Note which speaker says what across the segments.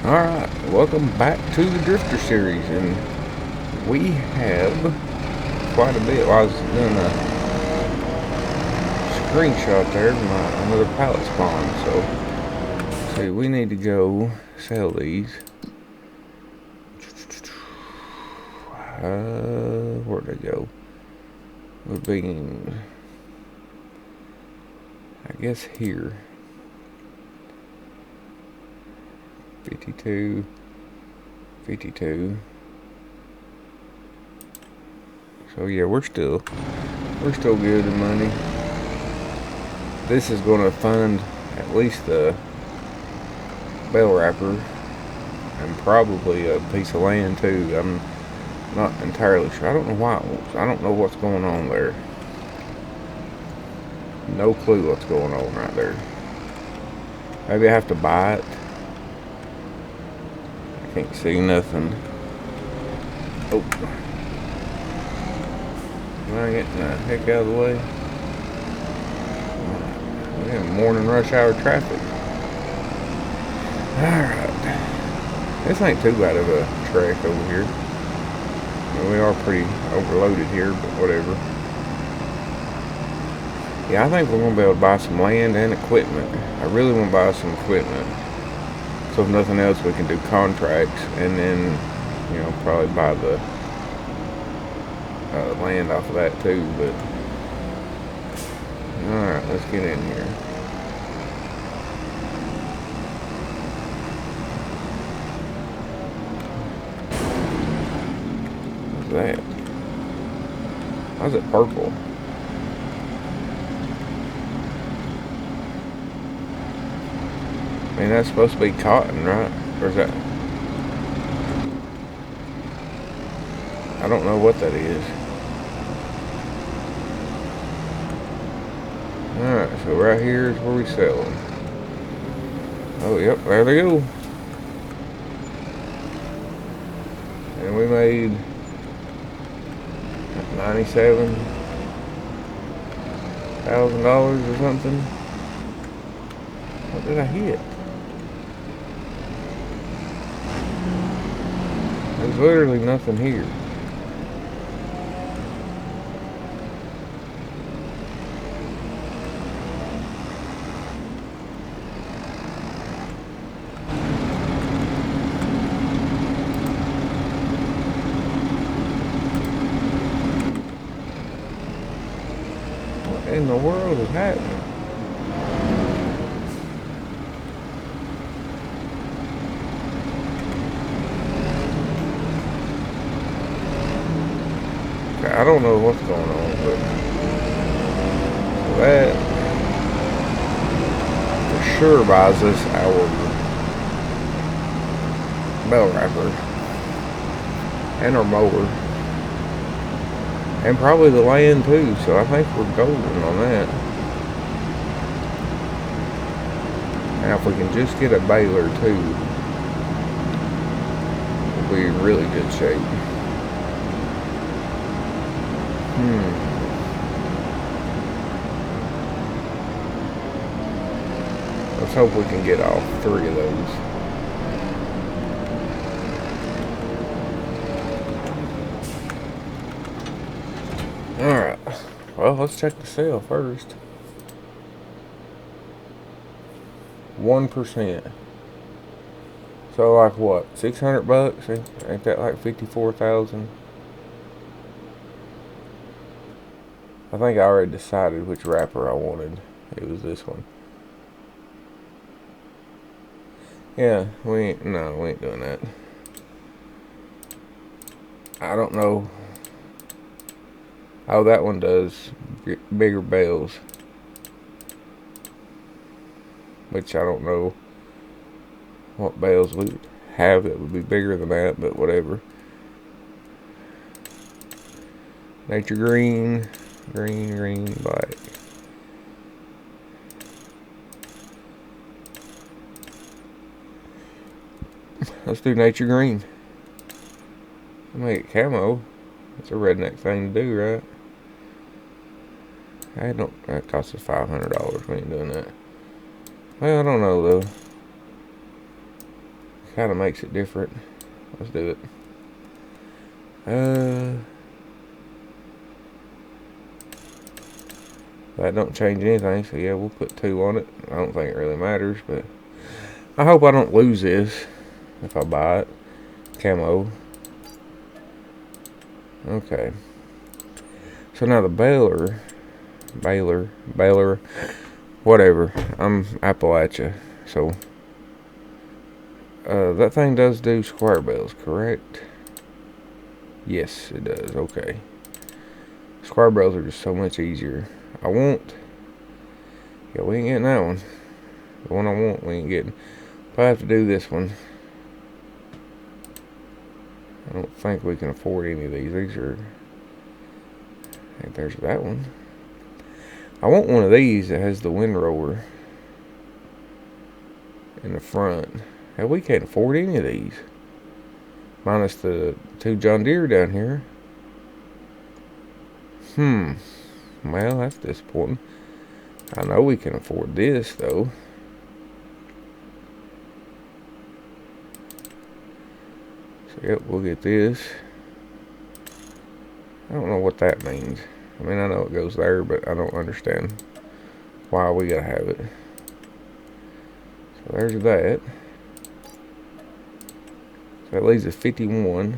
Speaker 1: Alright, welcome back to the Drifter series, and we have quite a bit. Well, I was doing a screenshot there of another pallet spawn, so see, we need to go sell these. Where'd they go? We're being, I guess, here. 52, 52. So yeah, we're still good in money. This is going to fund at least the bell wrapper and probably a piece of land too. I'm not entirely sure. I don't know why. I don't know what's going on there. No clue what's going on right there. Maybe I have to buy it. I can't see nothing. Oh. Am I getting the heck out of the way? We have morning rush hour traffic. Alright. This ain't too bad of a trek over here. We are pretty overloaded here, but whatever. Yeah, I think we're going to be able to buy some land and equipment. I really want to buy some equipment. So if nothing else, we can do contracts and then, you know, probably buy the land off of that too. But alright, let's get in here. What's that? How's it purple? I mean, that's supposed to be cotton, right? Or is that? I don't know what that is. Alright, so right here is where we sell them. Oh, yep, there they go. And we made $97,000 or something. What did I hit? There's literally nothing here. What in the world is happening? I don't know what's going on, but that for sure buys us our bell wrapper and our mower and probably the land too, so I think we're golden on that. Now if we can just get a baler too, we'll be in really good shape. Let's hope we can get all 3 of those. Alright. Well, let's check the sale first. 1%. So like what? $600? Ain't that like 54,000? I think I already decided which wrapper I wanted. It was this one. Yeah, we ain't doing that. I don't know. Oh, that one does bigger bales. Which I don't know what bales we have that would be bigger than that, but whatever. Nature green, green, black. Let's do nature green. I make it camo. That's a redneck thing to do, right? That cost us $500. We ain't doing that. Well, I don't know though. Kind of makes it different. Let's do it. That don't change anything, so yeah, we'll put 2 on it. I don't think it really matters, but I hope I don't lose this if I buy it. Camo. Okay. So now the Baylor, whatever. I'm Appalachia, so that thing does do square bales, correct? Yes, it does. Okay. Square bales are just so much easier. Yeah, we ain't getting that one. The one I want, we ain't getting. If I have to do this one, I don't think we can afford any of these. These are. I think there's that one. I want one of these that has the windrower in the front. Hell, we can't afford any of these. Minus the 2 John Deere down here. Well, that's disappointing. I know we can afford this, though. So, yep, we'll get this. I don't know what that means. I mean, I know it goes there, but I don't understand why we gotta have it. So, there's that. So, that leaves us 51.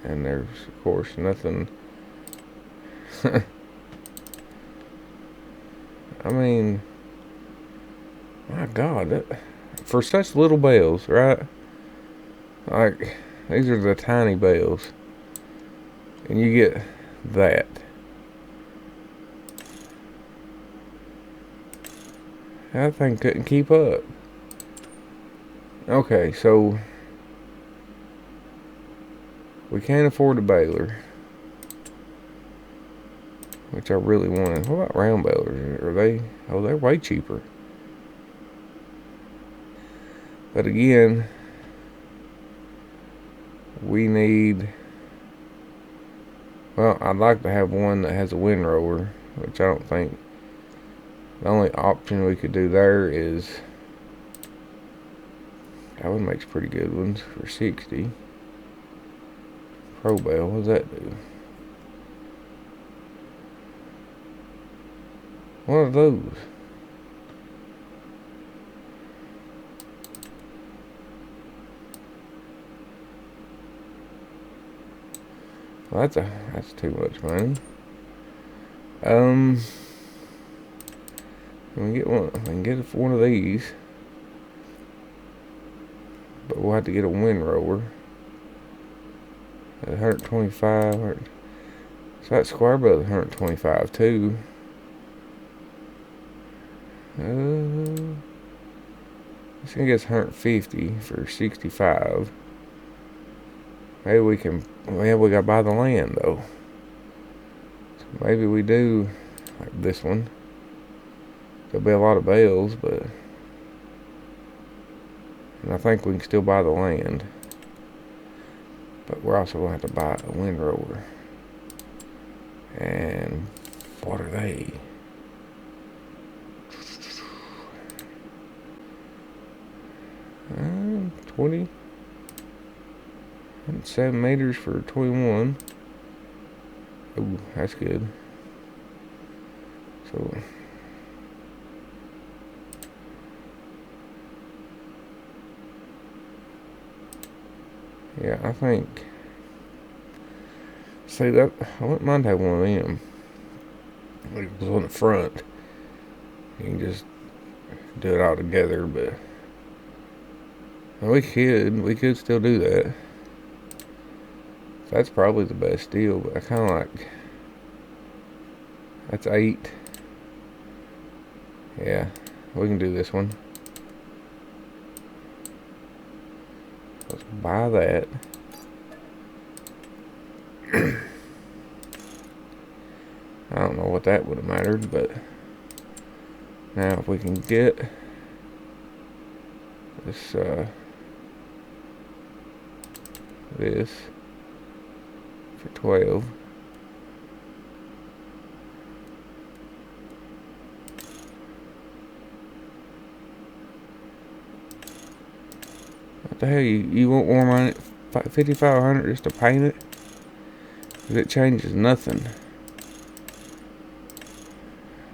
Speaker 1: And there's, of course, nothing. I mean, my God, for such little bales, right? Like, these are the tiny bales. And you get that. That thing couldn't keep up. Okay, so we can't afford a baler, which I really wanted. What about round balers? Are they? Oh, they're way cheaper. But again, we need. Well, I'd like to have one that has a windrower, which I don't think. The only option we could do there is. That one makes pretty good ones for 60. Pro bale, what does that do? What are those? Well, that's too much money. We get one. I can get one of these, but we'll have to get a windrower. 125. So that square bale is 125 too. This thing gets 150 for 65. Maybe we can. Well, we gotta buy the land though. So maybe we do like this one. There'll be a lot of bales, but and I think we can still buy the land. But we're also going to have to buy a windrower. And what are they? 20. And 7 meters for 21. Oh, that's good. So yeah, I think. See that? I wouldn't mind having one of them. Like it was on the front. You can just do it all together, but we could still do that. That's probably the best deal, but I kind of like. That's 8. Yeah, we can do this one. Let's buy that. I don't know what that would have mattered, but now if we can get this this for 12. What the hell, you want more money? 5,500 just to paint it? 'Cause it changes nothing.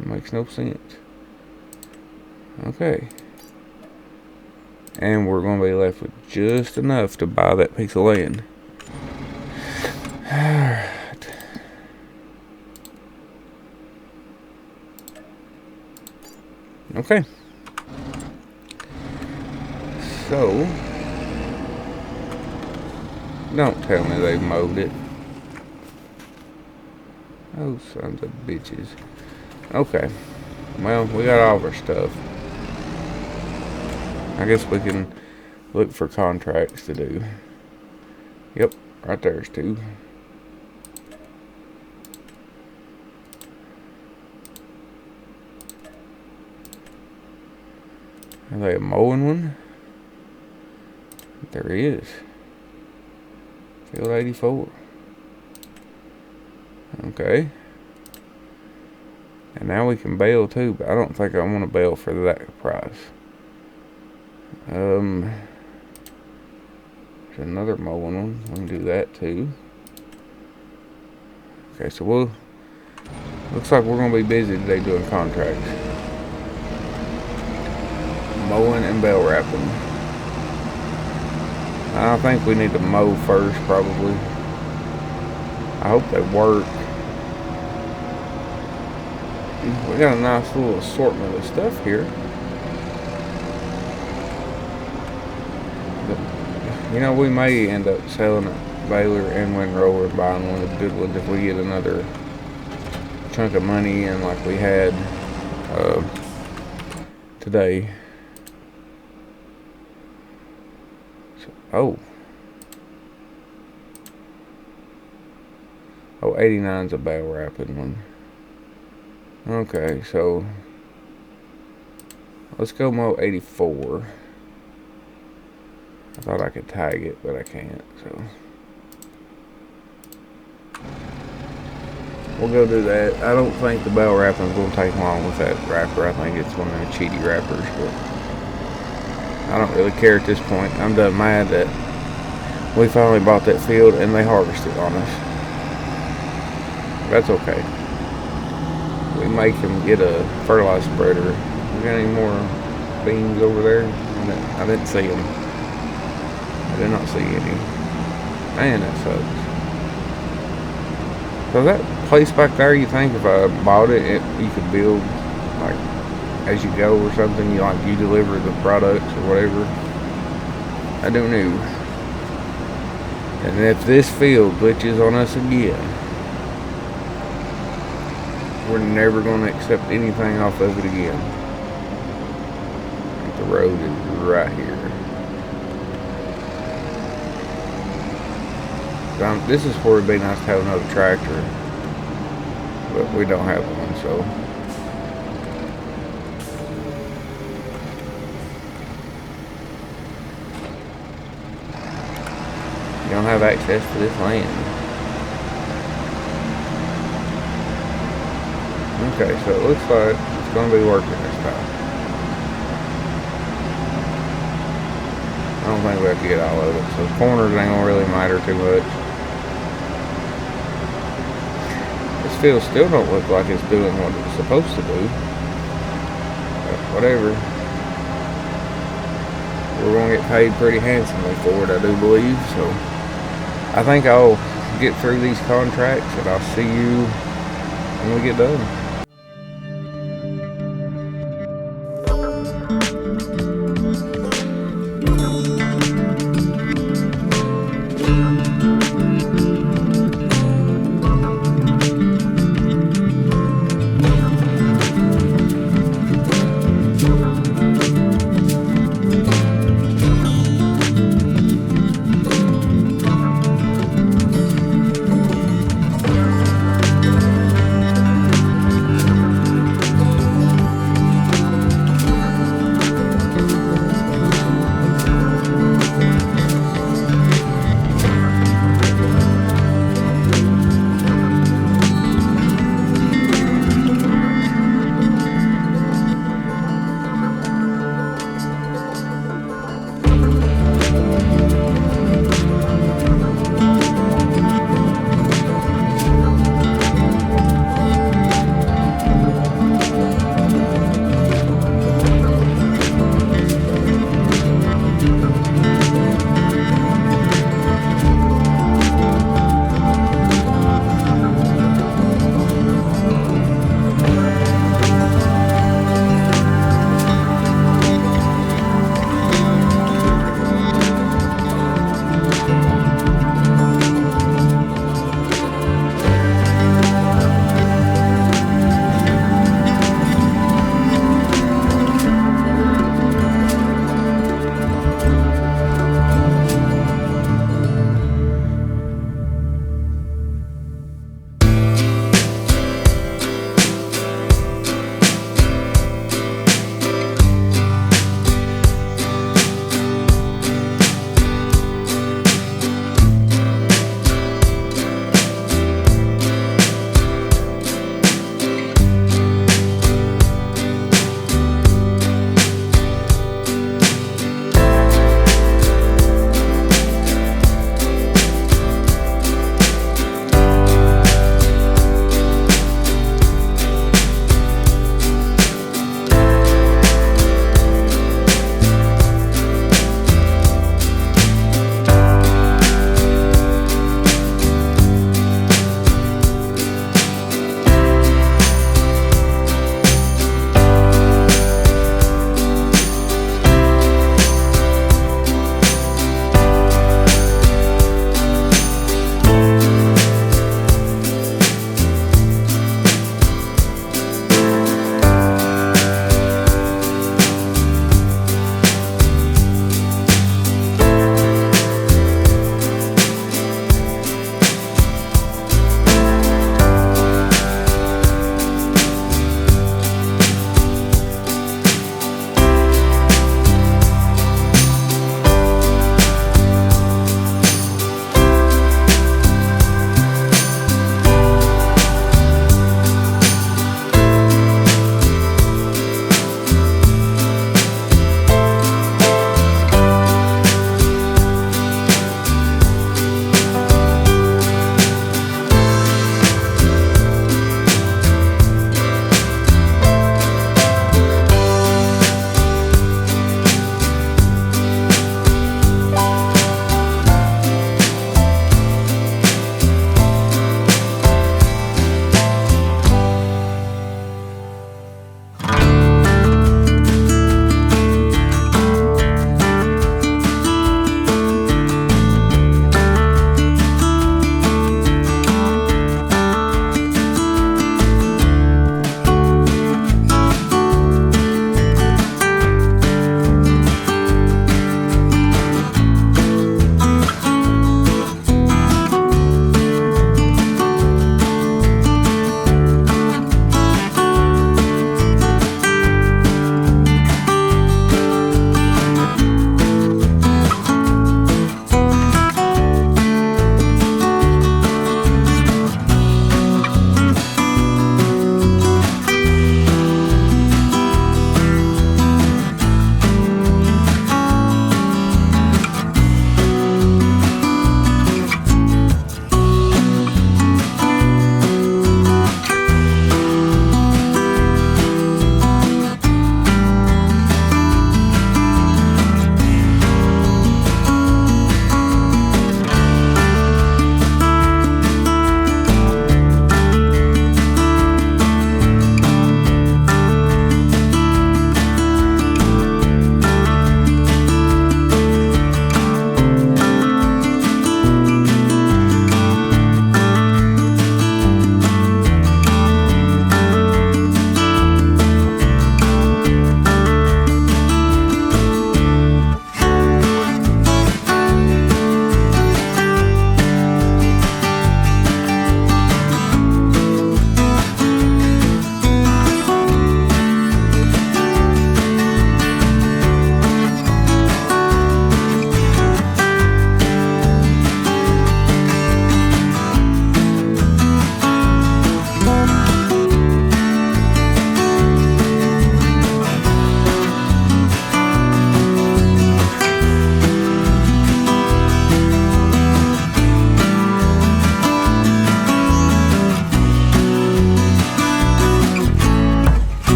Speaker 1: It makes no sense. Okay. And we're going to be left with just enough to buy that piece of land. Alright. Okay. So, don't tell me they mowed it. Oh, sons of bitches. Okay. Well, we got all of our stuff. I guess we can look for contracts to do. Yep, right there's two. Are they a mowing one? There he is. Field 84. Okay. And now we can bail too, but I don't think I want to bail for that price. There's another mowing one. We can do that too. Okay, so looks like we're gonna be busy today doing contracts. Mowing and bale wrapping. I think we need to mow first, probably. I hope they work. We got a nice little assortment of stuff here. But, you know, we may end up selling a baler and windrower and buying one of the good ones if we get another chunk of money in like we had today. So, oh, 89's a bale wrapping one. Okay, so let's go mow 84. I thought I could tag it, but I can't, so we'll go do that. I don't think the bale wrapping is going to take long with that wrapper. I think it's one of the cheaty wrappers, but I don't really care at this point. I'm done mad that we finally bought that field and they harvested on us. That's okay. We make them get a fertilizer spreader. We got any more beans over there? I didn't see them. I did not see any. Man, that sucks. So that place back there, you think if I bought it, you could build like as you go or something? You deliver the products or whatever? I don't know. And if this field glitches on us again, we're never going to accept anything off of it again. The road is right here. This is where it'd be nice to have another tractor, but we don't have one, so you don't have access to this land. Okay, so it looks like it's going to be working this time. I don't think we have to get all of it, so corners ain't going to really matter too much. This field still don't look like it's doing what it's supposed to do. But whatever. We're going to get paid pretty handsomely for it, I do believe, so I think I'll get through these contracts and I'll see you when we get done.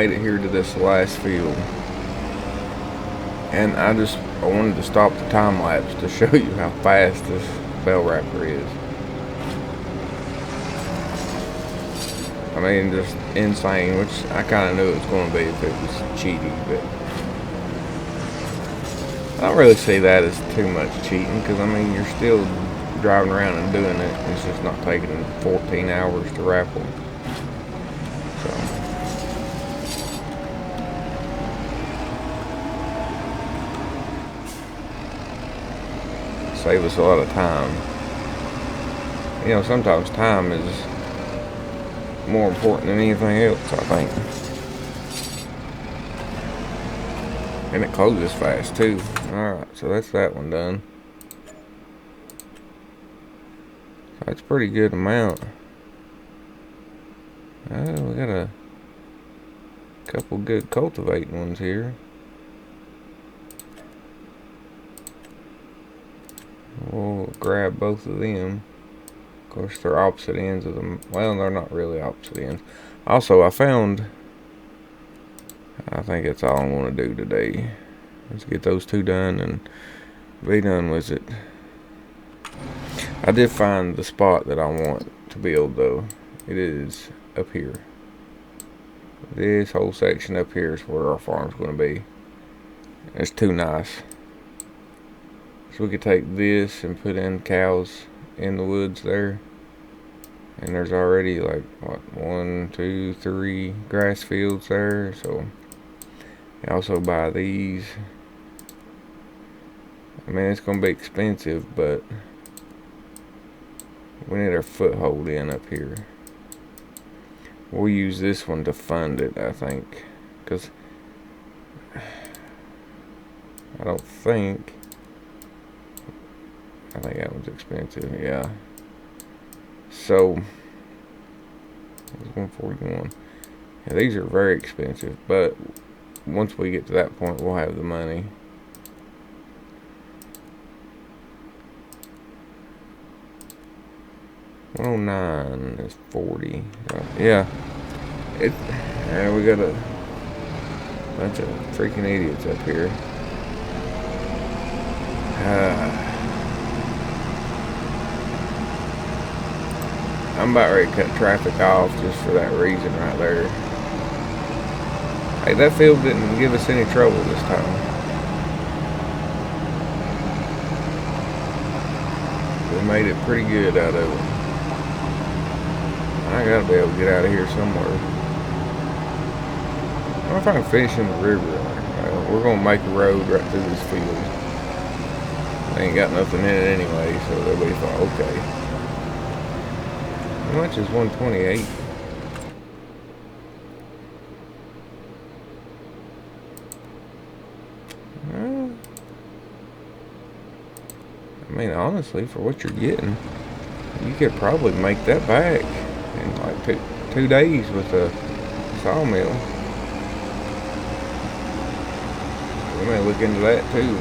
Speaker 1: made it here to this last field. And I wanted to stop the time lapse to show you how fast this bell wrapper is. I mean, just insane, which I kind of knew it was going to be if it was cheating, but I don't really see that as too much cheating, because I mean, you're still driving around and doing it. It's just not taking 14 hours to wrap them. So, save us a lot of time. You know, sometimes time is more important than anything else, I think. And it closes fast too. Alright, so that's that one done. That's a pretty good amount. We got a couple good cultivating ones here. We'll grab both of them. Of course, they're opposite ends of them. Well, they're not really opposite ends. Also, I think that's all I'm going to do today. Let's get those two done and be done with it. I did find the spot that I want to build, though. It is up here. This whole section up here is where our farm's going to be. It's too nice. So we could take this and put in cows in the woods there, and there's already like what, 1, 2, 3 grass fields there. So I also buy these. I mean, it's gonna be expensive, but we need our foothold in up here. We'll use this one to fund it, I think, because I think that one's expensive, yeah. So, it's 141. Yeah, these are very expensive, but once we get to that point, we'll have the money. $109 is 40. Yeah. We got a bunch of freaking idiots up here. I'm about ready to cut traffic off just for that reason right there. Hey, that field didn't give us any trouble this time. We made it pretty good out of it. I gotta be able to get out of here somewhere. I wonder if I can finish in the river. We're gonna make a road right through this field. They ain't got nothing in it anyway, so everybody's like, okay. How much is 128? I mean, honestly, for what you're getting, you could probably make that back in like two days with a sawmill. We may look into that too.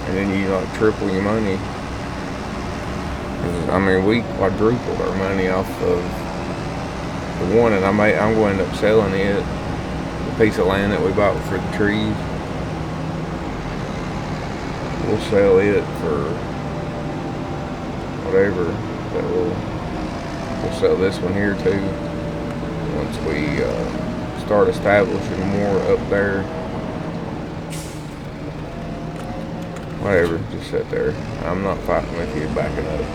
Speaker 1: And then you like triple your money. I mean, we quadrupled our money off of the one, and I'm going to end up selling it. The piece of land that we bought for the trees. We'll sell it for whatever. That we'll sell this one here too. Once we start establishing more up there. Whatever, just sit there. I'm not fighting with you backing up.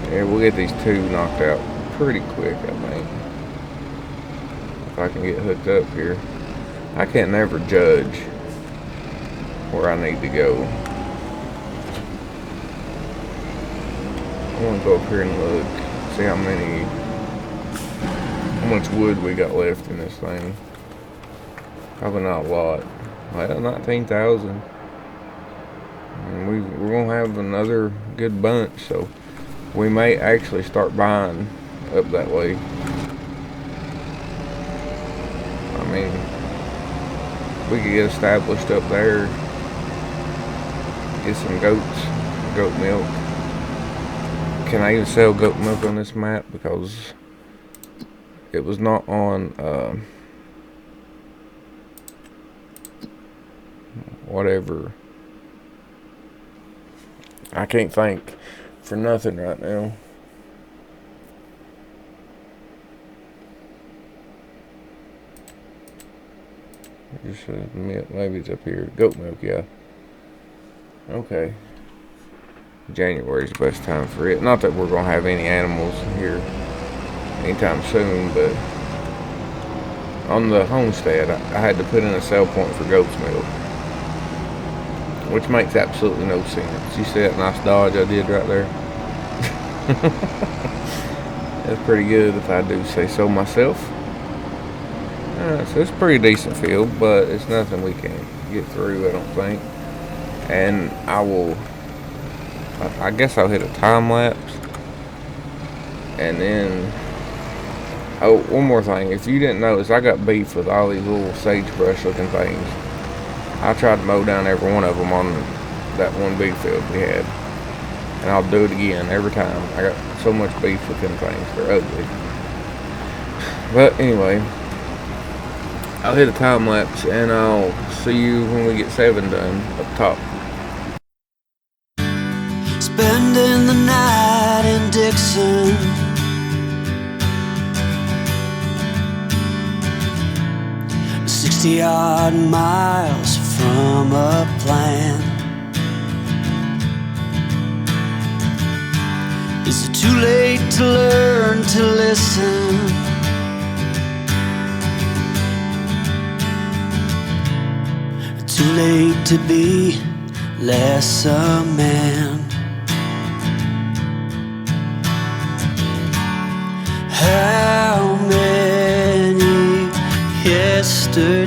Speaker 1: Yeah, we'll get these two knocked out pretty quick, I think. If I can get hooked up here. I can't never judge where I need to go. I want to go up here and look, see how much wood we got left in this thing. Probably not a lot. Well, 19,000. And we're gonna have another good bunch, so we may actually start buying up that way. I mean, we could get established up there, get some goats, goat milk, can I even sell goat milk on this map? Because it was not on whatever. I can't think for nothing right now. Maybe it's up here. Goat milk, yeah. Okay. January's the best time for it. Not that we're gonna have any animals here anytime soon, but on the homestead, I had to put in a sell point for goat's milk, which makes absolutely no sense. You see that nice dodge I did right there? That's pretty good if I do say so myself. So it's a pretty decent field, but it's nothing we can't get through, I don't think. And I guess I'll hit a time lapse. And then, oh, one more thing. If you didn't notice, I got beef with all these little sagebrush looking things. I tried to mow down every one of them on that one big field we had. And I'll do it again every time. I got so much beef with them things. They're ugly. But anyway, I'll hit a time lapse and I'll see you when we get 7 done up top.
Speaker 2: Spending the night in Dixon, 60-odd miles from a plan. Is it too late to learn to listen? Too late to be less a man? How many yesterdays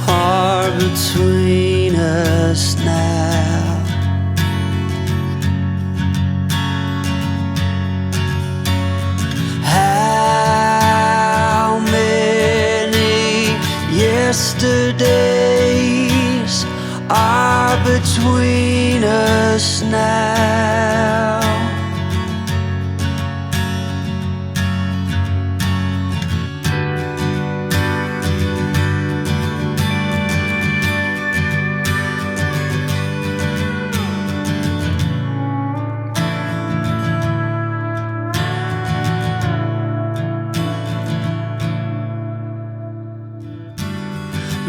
Speaker 2: are between us now? How many yesterdays are between us now?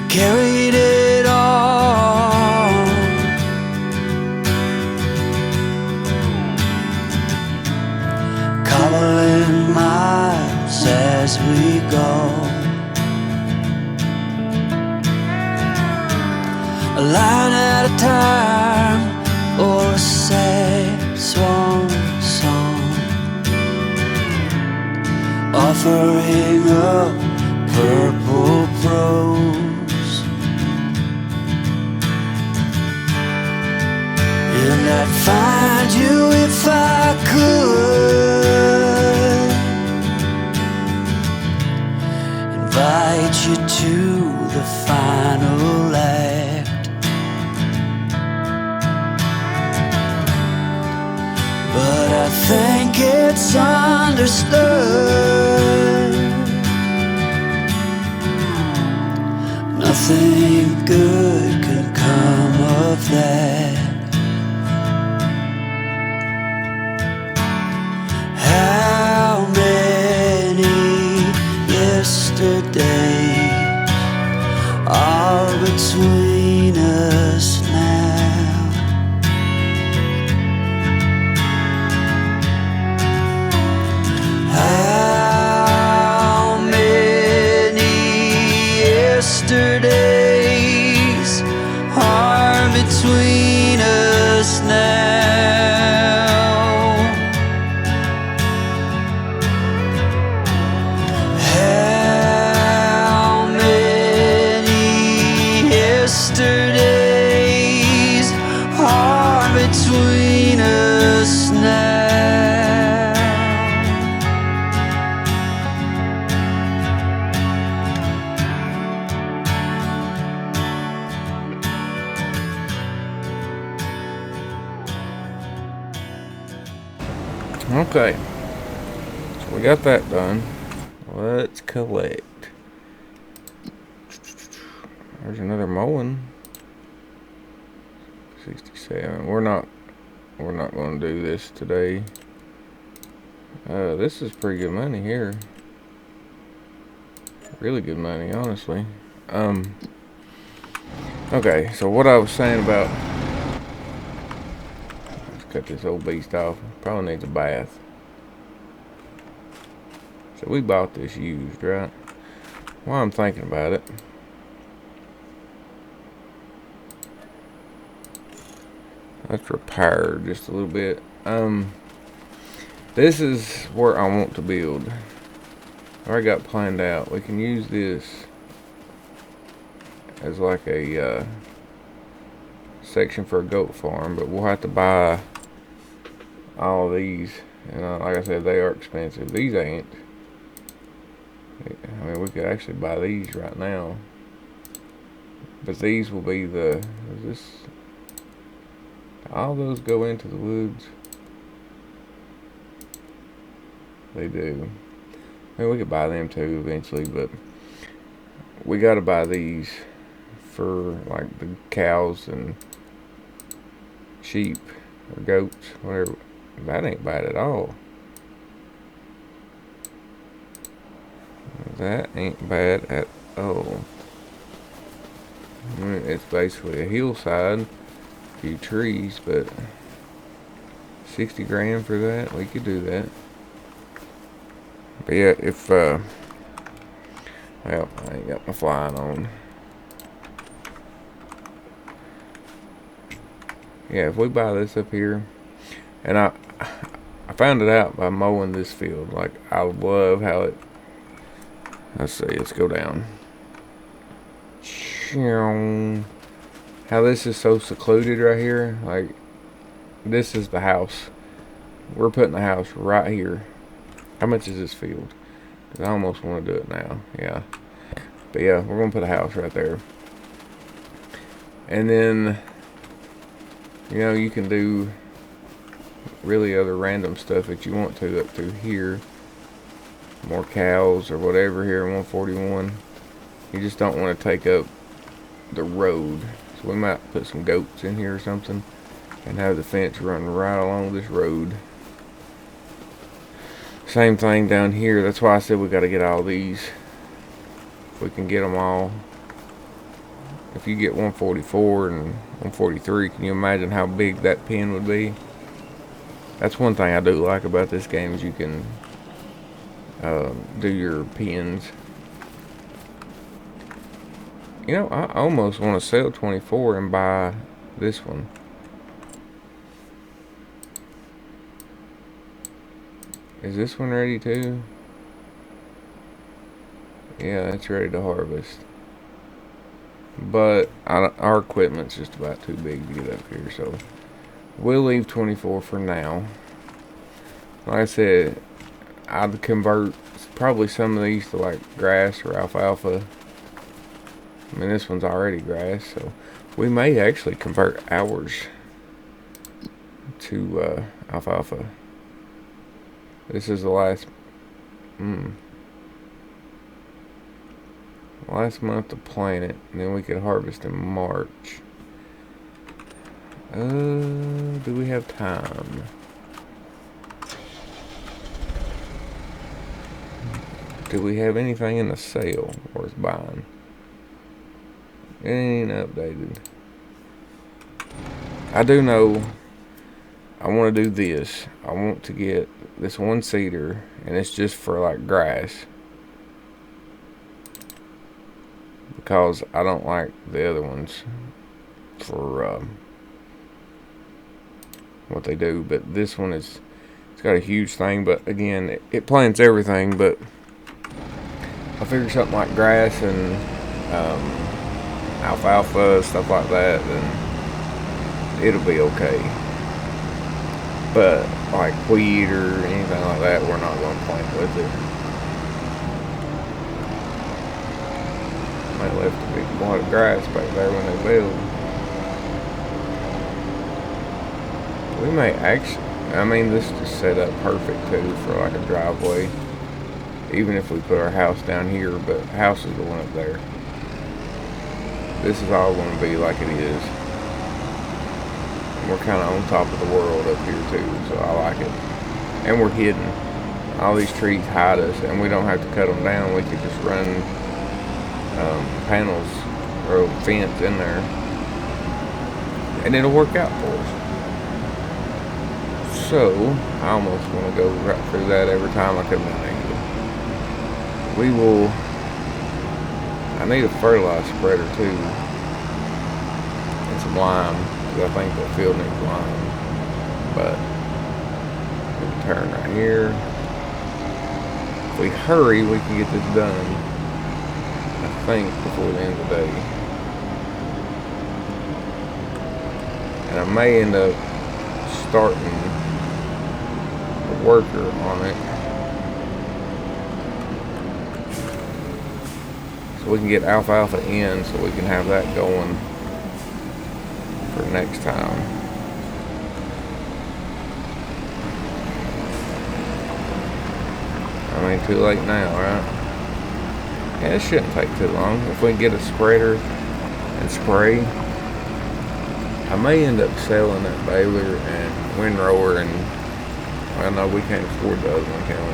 Speaker 2: Carried it all, cobbling miles as we go, a line at a time, or a sad swan song, offering up purple prose. And I'd find you if I could, invite you to the final act. But I think it's understood, nothing good can come of that. How many yesterdays are between us now? How many yesterdays are between us now? Yesterdays are between us now.
Speaker 1: Okay, so we got that done. Let's collect. There's another mowing. 67. We're not going to do this today. This is pretty good money here. Really good money, honestly. Okay, so what I was saying about... Let's cut this old beast off. Probably needs a bath. So we bought this used, right? While I'm thinking about it, let's repair just a little bit. This is where I want to build. I already got planned out. We can use this as like a section for a goat farm, but we'll have to buy all these. And like I said, they are expensive. These ain't. I mean, we could actually buy these right now. But these will be the... Is this... All those go into the woods? They do. I mean, we could buy them too eventually, but we gotta buy these for like the cows and sheep or goats, whatever. That ain't bad at all. That ain't bad at all. I mean, it's basically a hillside, a few trees, but 60 grand for that, we could do that. But yeah, if well, I ain't got my flying on. Yeah, if we buy this up here, and I found it out by mowing this field. Like, I love how it... Let's see, let's go down. How this is so secluded right here. Like, this is the house. We're putting the house right here. How much is this field? 'Cause I almost want to do it now. Yeah. But yeah, we're going to put a house right there. And then, you know, you can do really other random stuff that you want to up through here. More cows or whatever here in 141. You just don't want to take up the road. So we might put some goats in here or something and have the fence run right along this road. Same thing down here. That's why I said we got to get all these. If we can get them all. If you get 144 and 143, can you imagine how big that pen would be? That's one thing I do like about this game, is you can do your pens. You know, I almost want to sell 24 and buy this one. Is this one ready too? Yeah, it's ready to harvest. But our equipment's just about too big to get up here, so we'll leave 24 for now. Like I said, I'd convert probably some of these to like grass or alfalfa. I mean, this one's already grass, so we may actually convert ours to alfalfa. This is the last month to plant it, and then we could harvest in March. Do we have time? Do we have anything in the sale or is buying? It ain't updated. I do know I want to do this. I want to get this one cedar, and it's just for like grass, because I don't like the other ones for what they do. But this one is, it's got a huge thing, but again, it plants everything. But I figure something like grass and alfalfa, stuff like that, then it'll be okay. But like wheat or anything like that, we're not going to plant with it. Might left a big lot of grass back there when they build. We may actually, I mean, this is set up perfect too for like a driveway. Even if we put our house down here, but house is the one up there. This is all going to be like it is. And we're kind of on top of the world up here too, so I like it. And we're hidden. All these trees hide us, and we don't have to cut them down. We could just run panels or fence in there, and it'll work out for us. So I almost want to go right through that every time I come down here. We will. I need a fertilizer spreader too, and some lime, because I think the field needs lime. But we can turn right here. If we hurry, we can get this done, I think, before the end of the day. And I may end up starting a worker on it, so we can get alfalfa in, so we can have that going for next time. I mean, too late now, right? Yeah, it shouldn't take too long. If we can get a spreader and spray, I may end up selling that baler and windrower, and well, no, we can't afford the other one, can we?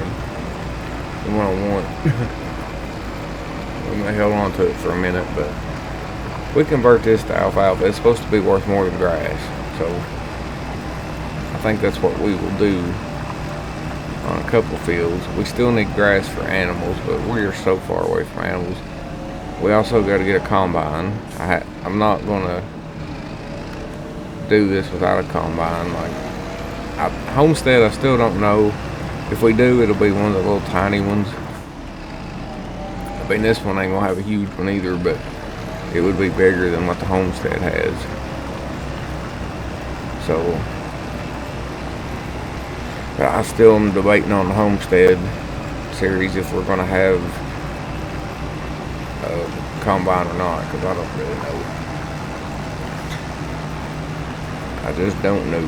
Speaker 1: The one I want. We may hold on to it for a minute, but we convert this to alfalfa. It's supposed to be worth more than grass, so I think that's what we will do on a couple fields. We still need grass for animals, but we are so far away from animals. We also got to get a combine. I'm not gonna do this without a combine. Like Homestead, I still don't know. If we do, it'll be one of the little tiny ones. I mean, this one ain't gonna have a huge one either, but it would be bigger than what the Homestead has. So, but I still am debating on the Homestead series if we're gonna have a combine or not, because I don't really know. I just don't know.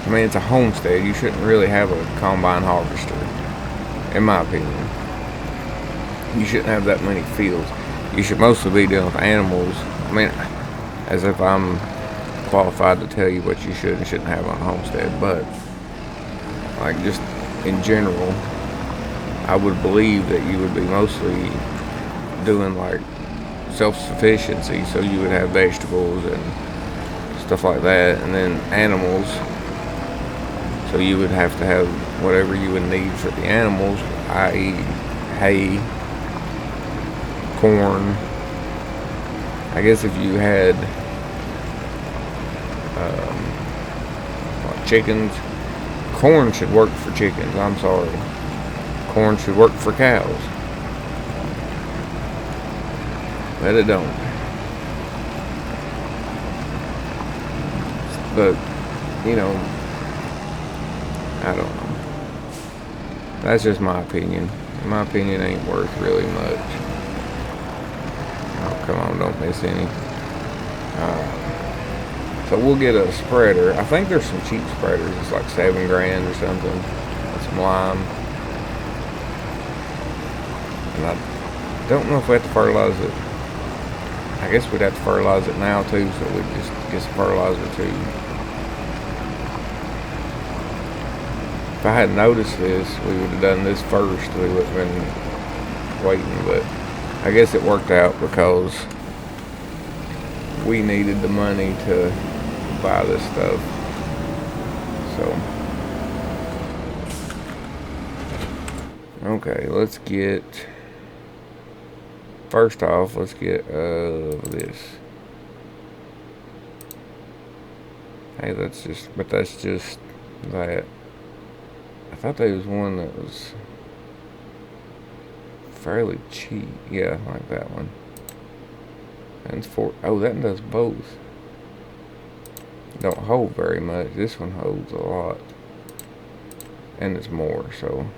Speaker 1: I mean, it's a Homestead. You shouldn't really have a combine harvester, in my opinion. You shouldn't have that many fields. You should mostly be dealing with animals. I mean, as if I'm qualified to tell you what you should and shouldn't have on a homestead, but like just in general, I would believe that you would be mostly doing like self-sufficiency, so you would have vegetables and stuff like that, and then animals, so you would have to have whatever you would need for the animals, i.e. hay, corn. I guess if you had like chickens, corn should work for chickens. I'm sorry, corn should work for cows, but it don't. But you know, I don't know. That's just my opinion. My opinion ain't worth really much. Oh, come on, don't miss any. So we'll get a spreader. I think there's some cheap spreaders. It's like $7 grand or something. With some lime. And I don't know if we have to fertilize it. I guess we'd have to fertilize it now too, so we'd just get some fertilizer too. If I hadn't noticed this, we would have done this first. We would have been waiting, but I guess it worked out because we needed the money to buy this stuff. So, okay, let's get, first off, let's get this. Hey, that's just that. I thought there was one that was fairly cheap. Yeah, like that one. And it's oh, that one does both. Don't hold very much. This one holds a lot. And it's more, so.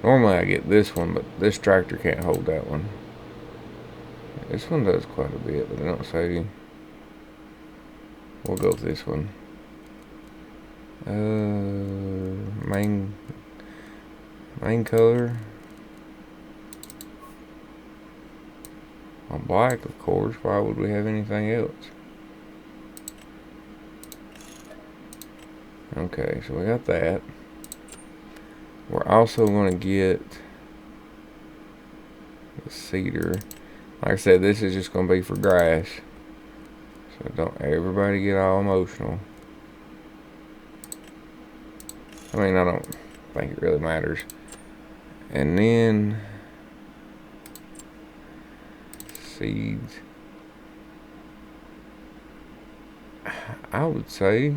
Speaker 1: Normally I get this one, but this tractor can't hold that one. This one does quite a bit, but I don't say. We'll go with this one. Main color. Black, of course. Why would we have anything else? Okay, so we got that. We're also going to get the cedar. Like I said, this is just going to be for grass. So don't everybody get all emotional. I mean, I don't think it really matters. And then seeds. I would say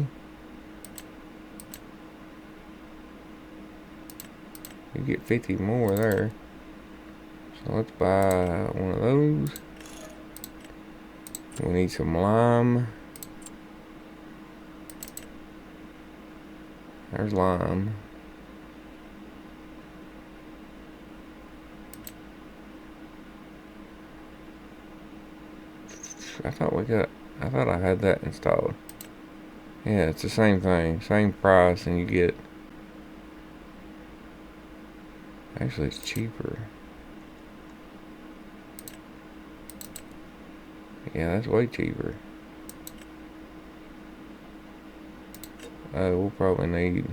Speaker 1: you get 50 more there. So let's buy one of those. We need some lime. There's lime. I thought I had that installed. Yeah, it's the same thing, same price, and you get, actually it's cheaper. Yeah, that's way cheaper. We'll probably need,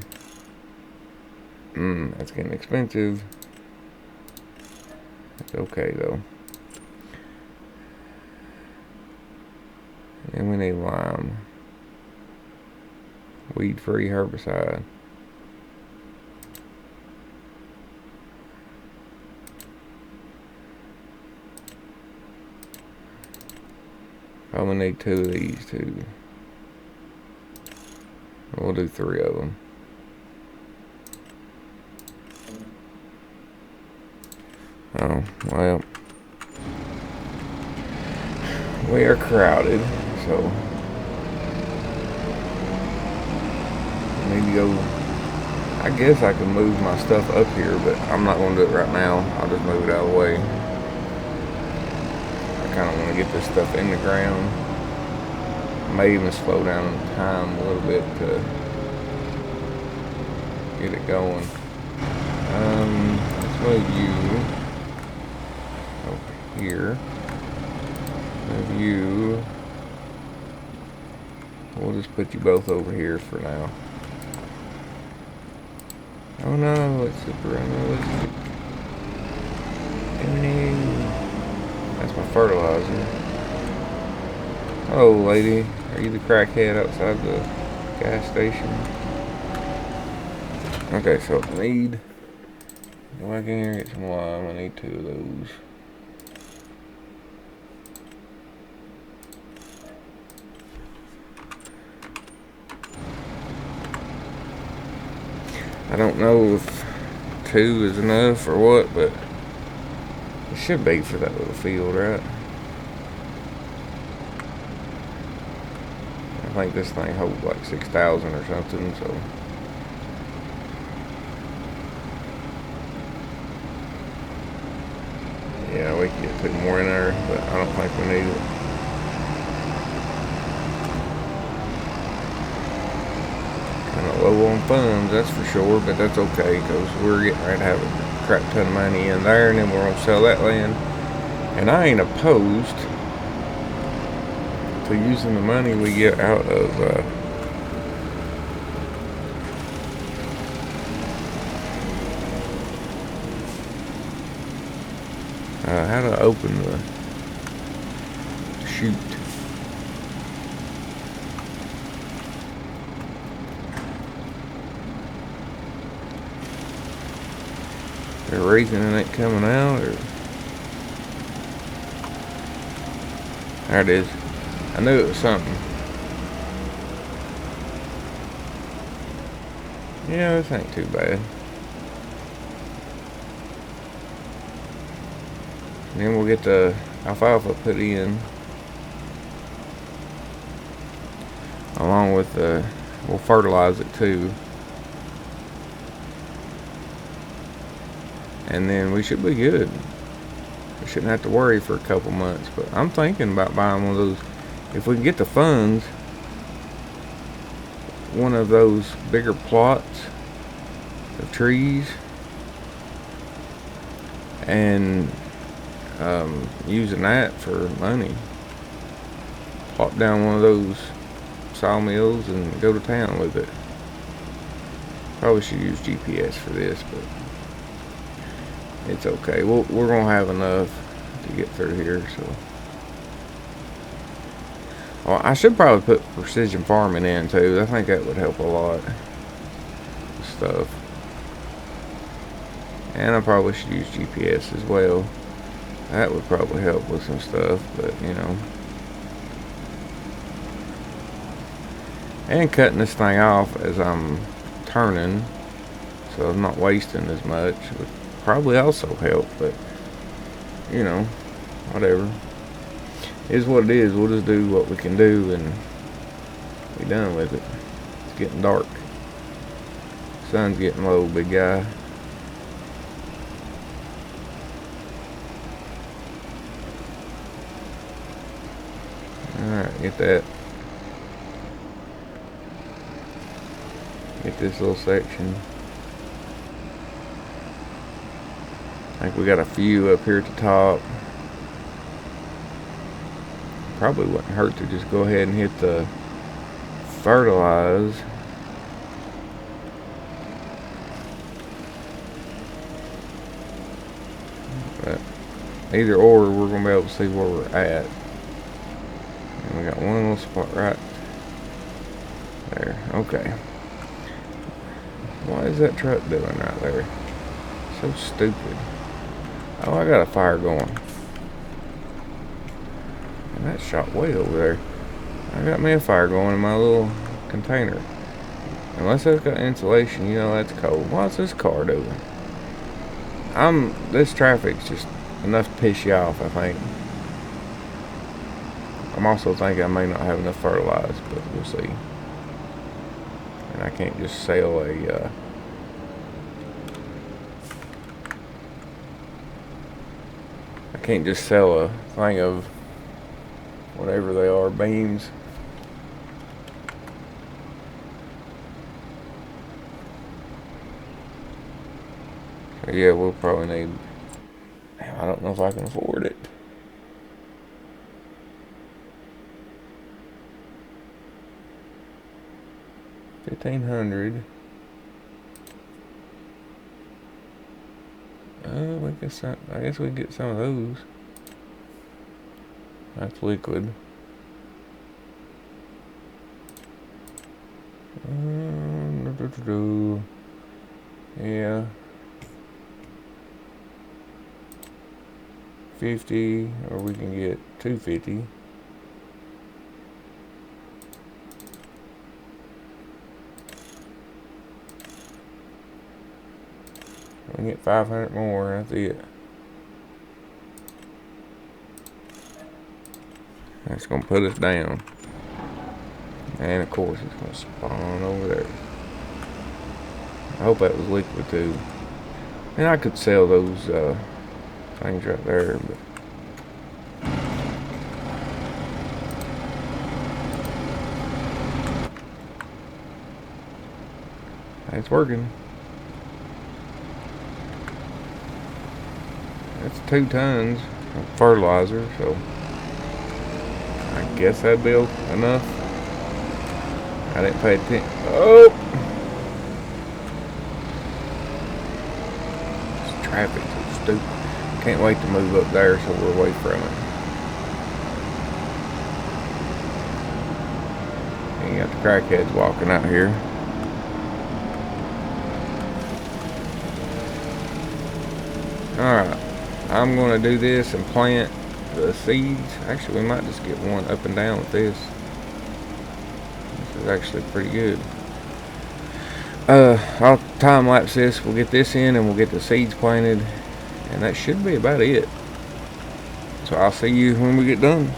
Speaker 1: that's getting expensive. That's okay though. And we need lime. Weed-free herbicide. Probably need 2 of these too. We'll do 3 of them. Oh, well. We are crowded, so I need to go. I guess I can move my stuff up here, but I'm not going to do it right now. I'll just move it out of the way. I kind of want to get this stuff in the ground. I may even slow down time a little bit to get it going. Let's move you over here. Move you. We'll just put you both over here for now. Oh no, it's super unrealistic. Oh no. That's my fertilizer. Hello, lady. Are you the crackhead outside the gas station? Okay, so I need, go back in here and get some lime. I need 2 of those. I don't know if 2 is enough or what, but it should be for that little field, right? I think this thing holds like 6,000 or something, so. Yeah, we can get 2 more in there, but I don't think we need it. Kind of low on funds, that's for sure, but that's okay, because we're getting ready to have a crap ton of money in there, and then we're going to sell that land. And I ain't opposed to using the money we get out of how to open the chute. There a reason it ain't coming out, or there it is. I knew it was something. Yeah, this ain't too bad. And then we'll get the alfalfa put in, along with the, we'll fertilize it too. And then we should be good. We shouldn't have to worry for a couple months. But I'm thinking about buying one of those. If we can get the funds, one of those bigger plots of trees and using that for money. Plop down one of those sawmills and go to town with it. Probably should use GPS for this, but it's okay. We're gonna have enough to get through here. So, well, I should probably put precision farming in too. I think that would help a lot with stuff. And I probably should use GPS as well. That would probably help with some stuff, but you know. And cutting this thing off as I'm turning, so I'm not wasting as much, would probably also help, but you know, whatever. It is what it is. We'll just do what we can do and be done with it. It's getting dark. Sun's getting low, big guy. Alright, get that. Get this little section. I think we got a few up here at the top. Probably wouldn't hurt to just go ahead and hit the fertilize. But either or, we're going to be able to see where we're at. And we got one little spot right there. Okay. What is that truck doing right there? So stupid. Oh, I got a fire going. And that shot way over there. I got me a fire going in my little container. Unless that's got insulation, you know that's cold. What's this car doing? This traffic's just enough to piss you off, I think. I'm also thinking I may not have enough fertilizer, but we'll see. And I can't just sell a thing of whatever they are, beams. So yeah, we'll probably need, I don't know if I can afford it. $1,500. I guess we can get some of those. That's liquid. Yeah. 50, or we can get 250. We can get 500 more, that's it. That's gonna put us down. And of course it's gonna spawn over there. I hope that was liquid too. And I could sell those things right there, but it's working. That's 2 tons of fertilizer, so I guess that'd be enough. I didn't pay attention. Oh! This traffic's so stupid. Can't wait to move up there so we're away from it. And you got the crackheads walking out here. Alright. I'm going to do this and plant the seeds. Actually, we might just get one up and down with this. This is actually pretty good. I'll time lapse this. We'll get this in and we'll get the seeds planted. And that should be about it. So I'll see you when we get done.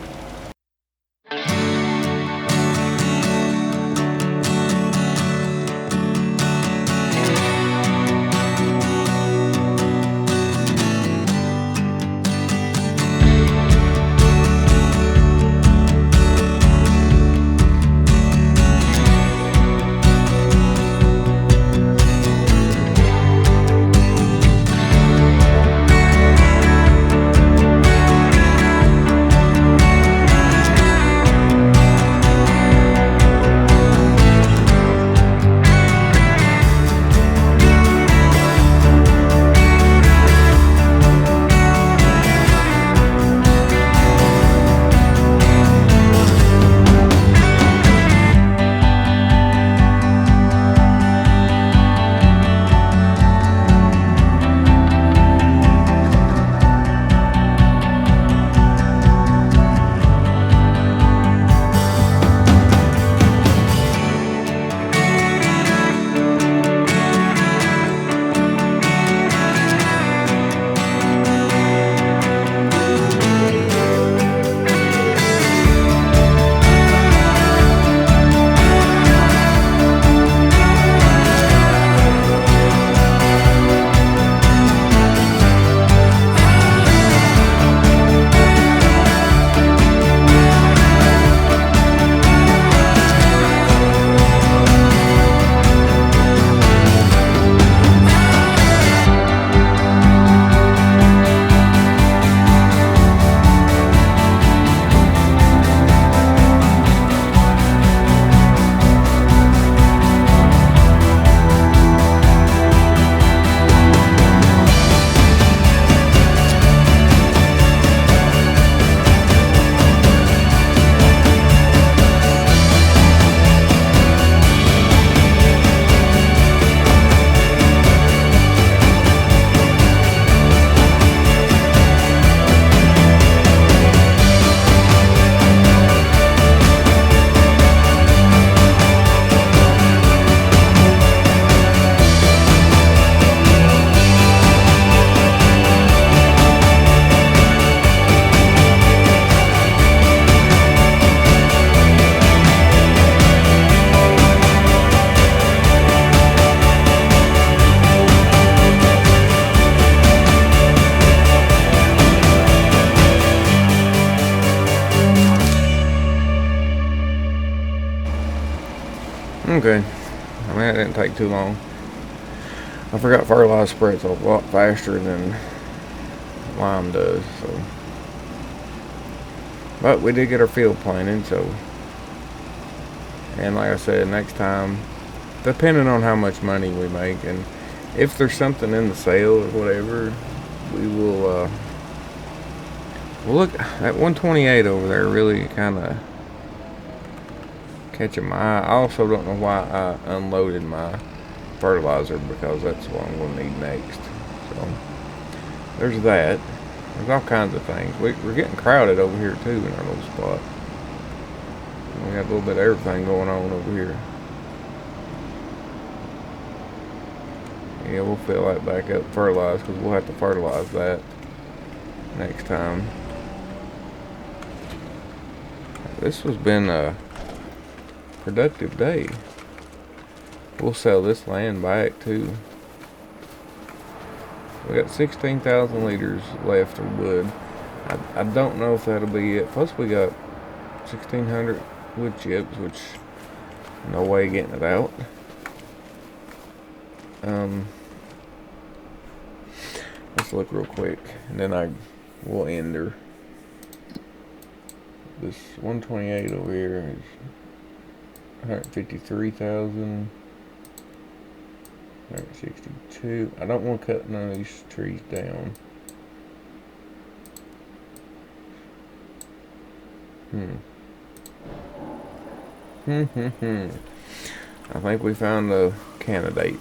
Speaker 1: Okay. I mean, it didn't take too long. I forgot fertilizer spreads a lot faster than lime does, so. But we did get our field planted, so. And like I said, next time, depending on how much money we make, and if there's something in the sale or whatever, we will, well, look, that 128 over there really kind of catching my eye. I also don't know why I unloaded my fertilizer, because that's what I'm going to need next. So, there's that. There's all kinds of things. We're getting crowded over here, too, in our little spot. We got a little bit of everything going on over here. Yeah, we'll fill that back up, fertilize, because we'll have to fertilize that next time. This has been a productive day. We'll sell this land back too. We got 16,000 liters left of wood. I don't know if that'll be it. Plus we got 1,600 wood chips, which no way getting it out. Let's look real quick, and then I will end her. This 128 over here is 153,000. 162. I don't want to cut none of these trees down. I think we found a candidate.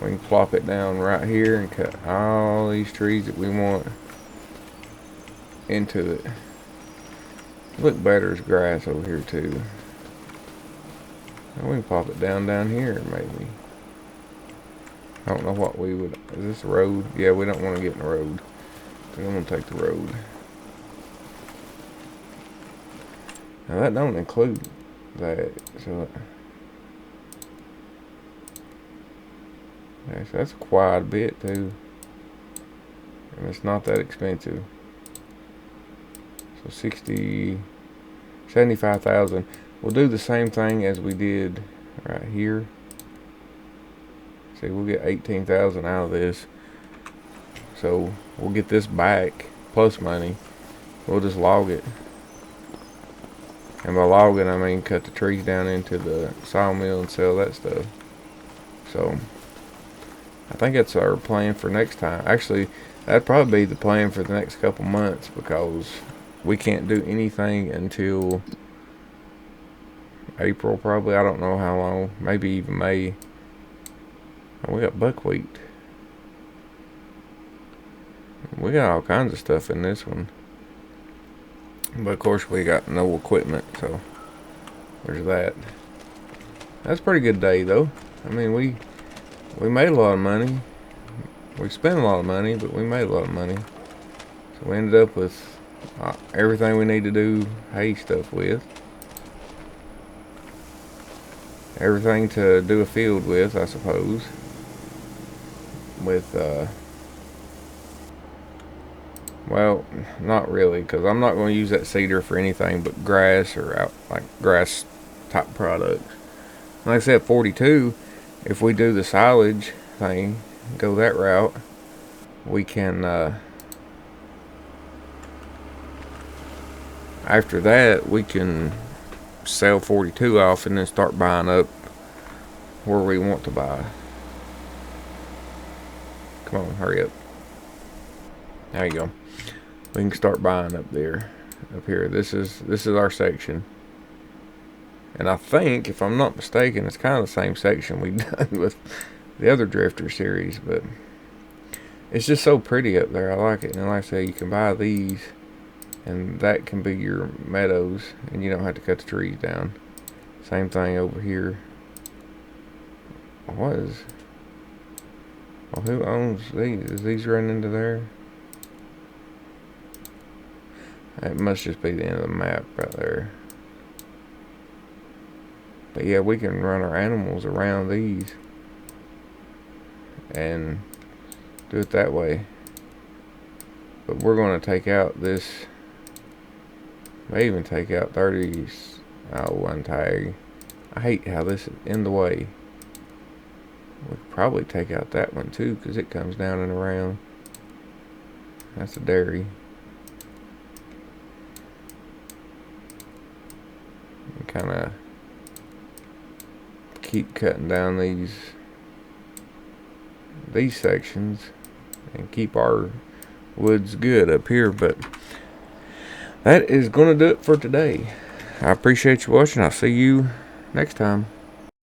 Speaker 1: We can plop it down right here and cut all these trees that we want into it. Look better as grass over here too. And we can pop it down here maybe. I don't know what we would. Is this a road? Yeah, we don't want to get in the road. We don't want to take the road. Now that don't include that. So that's quite a bit too. And it's not that expensive. So 75,000. We'll do the same thing as we did right here. See, we'll get 18,000 out of this. So we'll get this back plus money. We'll just log it. And by logging, I mean cut the trees down into the sawmill and sell that stuff. So I think that's our plan for next time. Actually, that'd probably be the plan for the next couple months, because we can't do anything until April probably. I don't know how long. Maybe even May. Oh, we got buckwheat. We got all kinds of stuff in this one. But of course we got no equipment, so there's that. That's a pretty good day though. I mean, we made a lot of money. We spent a lot of money, but we made a lot of money. So we ended up with everything we need to do hay stuff with. Everything to do a field with, I suppose. With, well, not really, because I'm not going to use that cedar for anything but grass or like grass type products. Like I said, 42, if we do the silage thing, go that route, we can, after that, we can sell 42 off and then start buying up where we want to buy. Come on, hurry up. There you go. We can start buying up there, up here. This is our section, and I think, if I'm not mistaken, it's kind of the same section we've done with the other Drifter series. But it's just so pretty up there. I like it. And like I say, you can buy these, and that can be your meadows, and you don't have to cut the trees down. Same thing over here. What is? Well, who owns these? Is these running into there? It must just be the end of the map right there. But yeah, we can run our animals around these and do it that way. But we're going to take out this. May even take out 30s. Oh, one tag. I hate how this is in the way. We could probably take out that one too, because it comes down and around. That's a dairy. Kind of keep cutting down these sections and keep our woods good up here. But that is going to do it for today. I appreciate you watching. I'll see you next time.